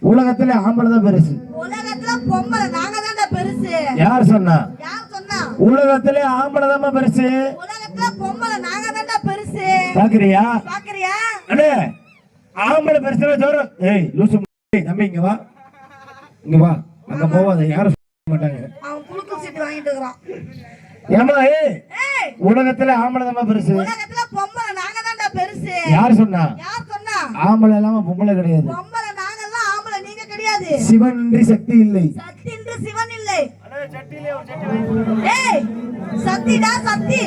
உலகத்துல ஆம்பளை தான் பெருசு. உலகத்துல பொம்பளை நாங்க தான் பெருசு. யார் சொன்னா? யார் சொன்னா? உலகத்துல ஆம்பளை தான் பெருசு. உலகத்துல பொம்பளை நாங்க தான் பெருசு. பாக்குறியா? பாக்குறியா? அண்ணே ஆம்பளை பெருசுனா ஜோர. ஏய் லூசு தம்பி இங்க வா. இங்க வா. அங்க போவாத யாரும் சொல்ல மாட்டாங்க. அவன் குளுக்கு சீட் வாங்கிட்டு இருக்கான். ஏமா ஏய் உலகத்துல ஆம்பளை தான் பெருசு. உலகத்துல பொம்பளை நாங்க தான் பெருசு. யார் சொன்னா? யார் சொன்னா? ஆம்பளை இல்லாம பொம்பளை கிடையாது. பொம்பளை நாங்க எல்லாம் ஆம்பளை நீங்க கிடையாது. சிவன் இன்றி சக்தி இல்லை. சக்தி இன்றி சிவன் இல்லை. ஏய் சக்திடா சக்தி.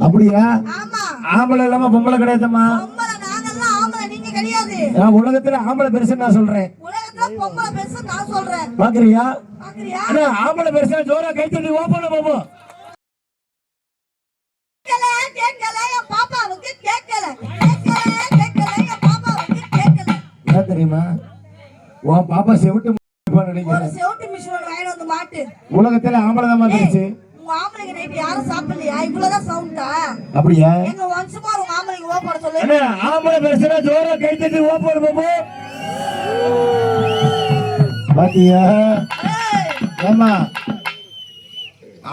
அப்படியா? ஆமா. ஆம்பளை இல்லாம பொம்பளை கிடையாதுமா. பொம்பளை நாங்க எல்லாம் ஆம்பளை நீங்க கிடையாது. நான் உலகத்துல ஆம்பளை பெருசு நான் சொல்றேன். உலகத்துல பொம்பளை பெருசு நான் சொல்றேன். பாக்குறியா? பாக்குறியா? அண்ணா ஆம்பளை பெருசா ஜோரா கை தட்டி ஓபன் பாப்போம். கேக்கல என் பாப்பாவுக்கு கேக்கல. கேக்கல என் பாப்பாவுக்கு கேக்கல. ஏன் தெரியுமா? உன் பாப்பா செவிட்டு நினைக்கிறேன். ஒரு செவிட்டு மிஷின் வாங்கிட்டு வந்து மாட்டு. உலகத்துல ஆம்பளை தான் பெருசு. உங்க ஆம்பளைங்க நைட் யாரும் சாப்பிடலையா? இவ்வளவுதான் சவுண்டா? அப்படியா? எங்க வன்சுமா உங்க ஆம்பளைங்க ஓ போட சொல்லு. அண்ணா ஆம்பளை பெருசுனா ஜோரா கை தட்டி ஓபன் பாப்போம். பாத்தியா? ஏமா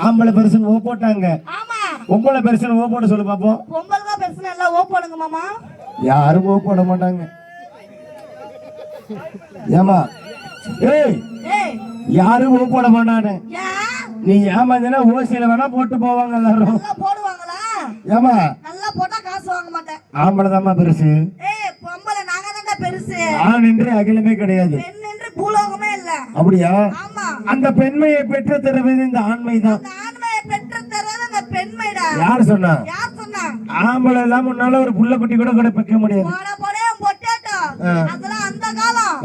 ஆம்பளை பெருசுன்னு ஓ போட்டாங்க. ஆமா. பொம்பளை பெருசுன்னு ஓ போட சொல்லு பாப்போம். பொம்பளை தான் பெருசுன்னு எல்லாம் ஓ போடுங்க மாமா. யாரும் ஓ போட மாட்டாங்க. ஏமா ஏய் ஏய் யாரும் ஓ போட மாட்டானே. நீ ஏமாந்தனா ஓசியில வேணா போட்டு போவாங்க எல்லாரும். நல்லா போடுவாங்களா? ஏமா நல்லா போட்டா காசு வாங்க மாட்டேன். ஆம்பளை தான் பெருசு. ஏய் பொம்பளை நாங்க தான் பெருசு. ஆண் என்று அகிலமே கிடையாது. பெண் என்று பூலோகமே இல்ல. அப்படியா? ஆமா. அந்த பெண்மையை பெற்று தருவது இந்த ஆண்மைதான். அந்த ஆண்மையை பெற்று தருவது அந்த பெண்மைடா. யார் சொன்னா? யார் சொன்னா? ஆம்பளை எல்லாம் முன்னால ஒரு புள்ள குட்டி கூட வைக்க முடியாது. போட பொட்டேட்டோ. அதெல்லாம் அந்த காலம்.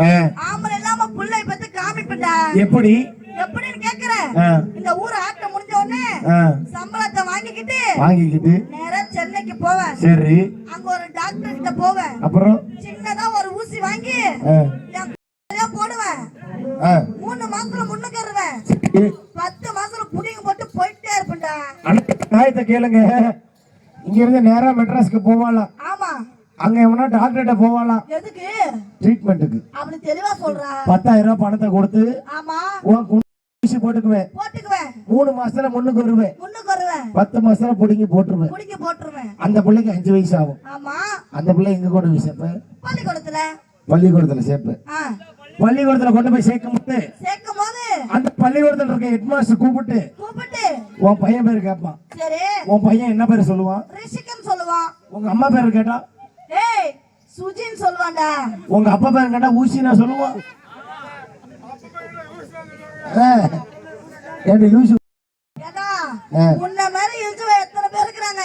ஆம்பளை இல்லாம புள்ளை பத்தி காமிப்படா. எப்படி? எப்படின்னு கேக்குற? இந்த ஊர் ஆட்ட முடிஞ்ச உடனே சம்பளத்தை வாங்கிக்கிட்டு நேரா சென்னைக்கு போவேன். சரி. அங்க ஒரு டாக்டர் கிட்ட போவேன். அப்புறம் சின்னதா ஒரு ஊசி வாங்கி போடுவேன். 3 மாசத்துல முன்னுக்குறேன். 10 மாசத்துல புடிங்க போட்டு போயிட்டே இருப்பேன்டா. நாயத்தை கேளுங்க. இங்க இருந்து நேரா மெட்ராஸ்க்கு போவாலாம். ஆமா. அங்க எவனா டாக்டர்கிட்ட போவாலாம். எதுக்கு? ட்ரீட்மெண்ட்டுக்கு. அப்படி தெளிவா சொல்றா. 10,000 ரூபாய் பணத்தை கொடுத்து ஆமா ஊசி போட்டுக்குவேன். 3 மாசத்துல முன்னுக்கு வருவேன். 10 மாசத்துல புடிங்கி போட்டுருவேன். அந்த பிள்ளைக்கு 5 வயசு ஆகும். ஆமா. அந்த பிள்ளை எங்க கொண்டு போய் சேர்ப்ப? பள்ளிக்கூடத்துல சேர்ப்ப. பள்ளிக்கூடத்துல கொண்டு போய் சேர்க்கும் போது அந்த பள்ளிக்கூடத்துல இருக்க ஹெட் மாஸ்டர் கூப்பிட்டு உன் பையன் பேரு கேட்பான். சரி. உன் பையன் என்ன பேரு சொல்லுவான்? ரிஷிகன் சொல்லுவான். உங்க அம்மா பேரு கேட்டா ஏய் சுஜின் சொல்வான்டா. உங்க அப்பா பேரு கேட்டா ஊசினா சொல்லுவான். ஏடி லூசு. ஏடா உன்ன மாதிரி இழுச்சுவ எத்தனை பேர் இருக்காங்க?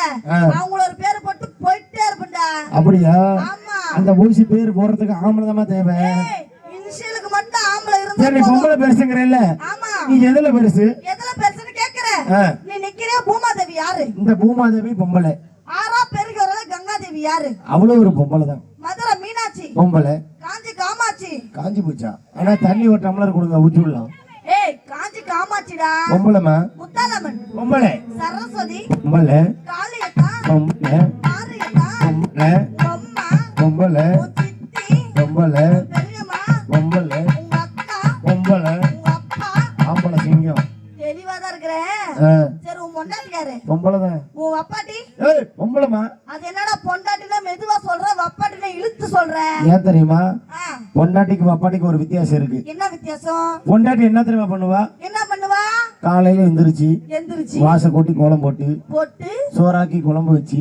அவங்கள ஒரு பேர் போட்டு போயிட்டே இருப்பேன்டா. அப்படியா? ஆமா. அந்த ஊசி பேர் போறதுக்கு ஆம்பளை தான் தேவை. இனிஷியலுக்கு மட்டும் ஆம்பளை இருந்தா சரி. பொம்பளை பெருசுங்கறல்ல. ஆமா. நீ எதுல பெருசு? பெருசுன்னு கேக்குற? நீ நிக்கிற பூமாதேவி யாரு? இந்த பூமாதேவி பொம்பளை. ஆறா பெருகி வரல கங்காதேவி யாரு? அவ்வளவு ஒரு பொம்பளை தான். மதுரை மீனாட்சி பொம்பளை. காஞ்சி காமாட்சி. காஞ்சி போச்சா? ஆனா தண்ணி ஒரு டம்ளர் கொடுங்க ஊத்தி விடலாம். ஏய் காஞ்சி காமாட்சிடா. பொம்பளைமா. முத்தாலம்மன் பொம்பளை. சரஸ்வதி பொம்பளை. காளியக்கா பொம்பளை. மாரியக்கா பொம்பளை. அம்மா பொம்பளை. சித்தி பொம்பளை. பெரியம்மா பொம்பளை. உங்க அக்கா பொம்பளை. உங்க அப்பா ஆம்பளை சிங்கம். தெளிவாதான் இருக்கிறேன். சரி உன் பொண்டாட்டி யாரு? பொம்பளை தான். உன் அப்பாட்டி? ஏய் பொம்பளைமா. அது என்னடா பொண்டாட்டினா மெதுவா சொல்ற, வப்பாட்டினா இழுத்து சொல்ற? ஏன் தெரியுமா? பொண்டாட்டிக்கு வப்பாட்டிக்கு ஒரு வித்தியாசம் இருக்கு. என்ன வித்தியாசம்? பொண்டாட்டி என்ன தெரியுமா பண்ணுவா? என்ன பண்ணுவா? காலையில எந்திரிச்சு வாச கூட்டி கோலம் போட்டு சோறாக்கி குழம்பு வச்சு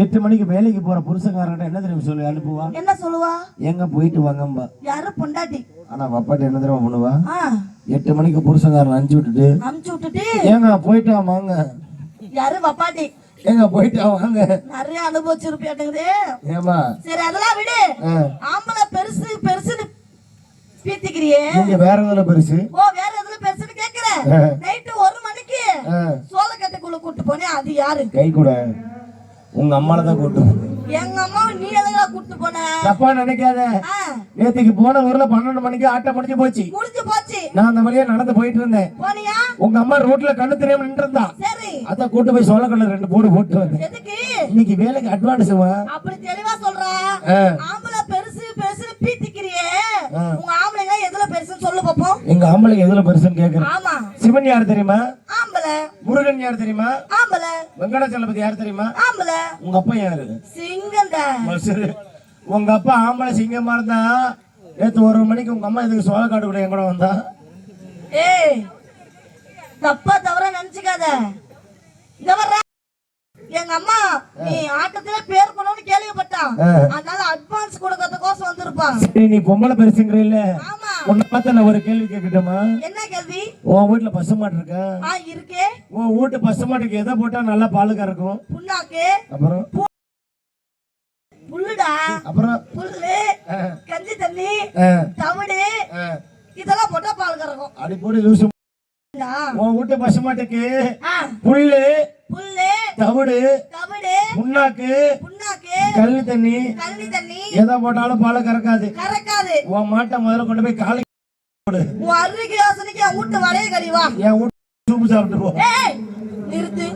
8 மணிக்கு வேலைக்கு போற புருஷக்காரன் என்ன தெரியுமா சொல்லி அனுப்புவா? என்ன சொல்லுவா? எங்க போயிட்டு வாங்கம்பா. யாரு? பொண்டாட்டி. ஆனா வப்பாட்டி என்ன தெரியுமா பண்ணுவா? 8 மணிக்கு புருஷக்காரன் அனுப்பிச்சு விட்டுட்டு ஏங்க போயிட்டு வாங்க. யாரு? வப்பாட்டி. எங்க போயிட்டு வாங்க. நிறைய அனுபவிச்சிருப்பேன். ஏமா சரி அதெல்லாம் விடு. ஆம்பளை பெருசு பெருசுன்னு பீத்திக்கிறியே. நீங்க வேற எதுல பெருசு? ஓ வேற எதுல பெருசுன்னு கேக்குற? நைட்டு 1 மணிக்கு சோளக்கட்டைக்குள்ள கூட்டு போனே அது யாரு? கை கூட உங்க அம்மால தான் கூட்டு. எங்க அம்மா நீ எதுல கூட்டு போன? தப்பா நினைக்காத. நேத்துக்கு போன ஊர்ல 12 மணிக்கு ஆட்ட முடிஞ்சு போச்சு. நான் அந்த வழியா நடந்து போயிட்டு இருந்தேன். போனியா? உங்க அம்மா ரோட்ல கண்ணு தெரியாம நின்று இருந்தா. சரி. அத கூட்டு போய் சோளக்கல்ல 2 போடு போட்டு வந்தேன். எதுக்கு? இன்னைக்கு வேலைக்கு அட்வான்ஸ்மா. அப்படி தெளிவா சொல்றா. ஆம்பளை பெருசு பெருசு பீத்திக்கிறியே. உங்க ஆம்பளைங்க பெருசுன்னு சொல்லு பாப்போம். எங்க ஆம்பளைக்கு எதுல பெருசுன்னு கேக்குறேன். ஆமா. சிவன் யார் தெரியுமா? ஆம்பளை. முருகன் யார் தெரியுமா? ஆம்பளை. வெங்கடாச்சலபதி யார் தெரியுமா? ஆம்பளை. உங்க அப்பா யாரு? சிங்கம்டா. சரி, உங்க அப்பா ஆம்பளை சிங்கமா இருந்தா நேத்து 1 மணிக்கு உங்க அம்மா எதுக்கு சோளக்காடு கூட என் கூட வந்தா? ஏய், தப்பா தவறா நினைச்சுக்காத. இங்க வர்ற எங்க அம்மா நீ ஆட்டத்துல பேர் பண்ணணும்னு கேள்விப்பட்டான், அதனால அட்வான்ஸ் கொடுக்கறதுக்கோசம் வந்திருப்பான். சரி, நீ பொம்பளை பெருசுங்கிற இல்ல, ஆமா. உன்னை பார்த்து நான் ஒரு கேள்வி கேட்கட்டுமா? என்ன கேள்வி? உன் வீட்டுல பசுமாட்டு இருக்கா? இருக்கே. உன் வீட்டு பசுமாட்டுக்கு எதை போட்டா நல்லா பால் கறக்கும்? புண்ணாக்கு. அப்புறம் புல்லுடா. அப்புறம் புல்லு, கஞ்சி தண்ணி, தவிடு, இதெல்லாம் போட்டா பால் கறக்கும். அடிப்பொடி லூசு. உன் வீட்டு பசுமாட்டுக்கு புல்லு, புல்லு, தவிடு, தவிடு, புண்ணாக்கு, புண்ணாக்கு, கள்ளி தண்ணி, கள்ளி தண்ணி எதை போட்டாலும் பால் கறக்காது. கறக்காது. உன் மாட்டை முதல்ல கொண்டு போய் காலை உன் அருவிக்கு யோசனைக்கு என் வீட்டு வளைய கழிவா. என் வீட்டு சூப்பு சாப்பிட்டு போ. ஏய், நிறுத்து.